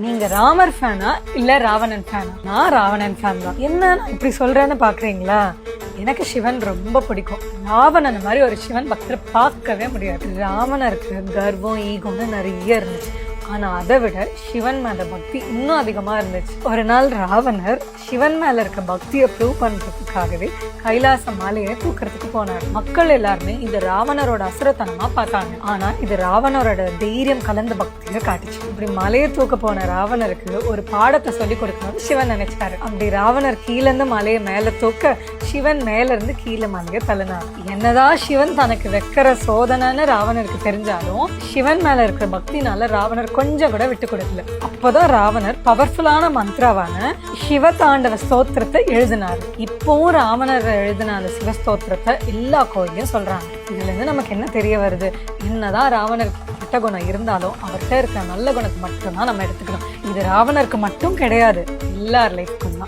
நீங்க ராமர் ஃபேனா இல்ல ராவணன் ஃபேனா? நான் ராவணன் ஃபேன் தான். என்ன இப்படி சொல்றேன்னு பாக்குறீங்களா? எனக்கு சிவன் ரொம்ப பிடிக்கும். ராவணன் மாதிரி ஒரு சிவன் பக்தரை பார்க்கவே முடியாது. ராவணருக்கு கர்வம் ஈகோன்னு நிறைய இருந்துச்சு. ஆனா அதை விட சிவன் மேல பக்தி இன்னும் அதிகமா இருந்துச்சு. ஒரு நாள் ராவணர் சிவன் மேல இருக்க பக்தியை ப்ரூவ் பண்றதுக்காகவே கைலாச மாலையை தூக்குறதுக்கு போனார். மக்கள் எல்லாருமே இந்த ராவணரோட அசுரத்தனமா பார்த்தாங்க. ஆனா இது ராவணரோட தைரியம் கலந்த பக்தியை காட்டுச்சு. இப்படி மலையை தூக்க போன ராவணருக்கு ஒரு பாடத்தை சொல்லி கொடுக்கணும்னு சிவன் நினைச்சாரு. அப்படி ராவணர் கீழ இருந்து மலையை மேல தூக்க சிவன் மேல இருந்து கீழே மலையை தள்ளினார். என்னதான் சிவன் தனக்கு வைக்கிற சோதனைன்னு ராவணருக்கு தெரிஞ்சாலும் சிவன் மேல இருக்கிற பக்தினால ராவணர் கொஞ்சம் கூட விட்டு கொடுக்கல. அப்போதான் ராவணர் பவர்ஃபுல்லான மந்த்ராவான சிவதாண்டவ ஸ்தோத்திரத்தை எழுதினார். இப்பவும் ராவணர் எழுதின அந்த சிவஸ்தோத்திரத்தை எல்லா கோயிலையும் சொல்றாங்க. இதுல இருந்து நமக்கு என்ன தெரிய வருது? என்னதான் ராவணர் கெட்ட குணம் இருந்தாலும் அவர்கிட்ட இருக்கிற நல்ல குணத்தை மட்டும்தான் நம்ம எடுத்துக்கணும். இது ராவணருக்கு மட்டும் கிடையாது, எல்லார் லைஃப்க்கும் தான்.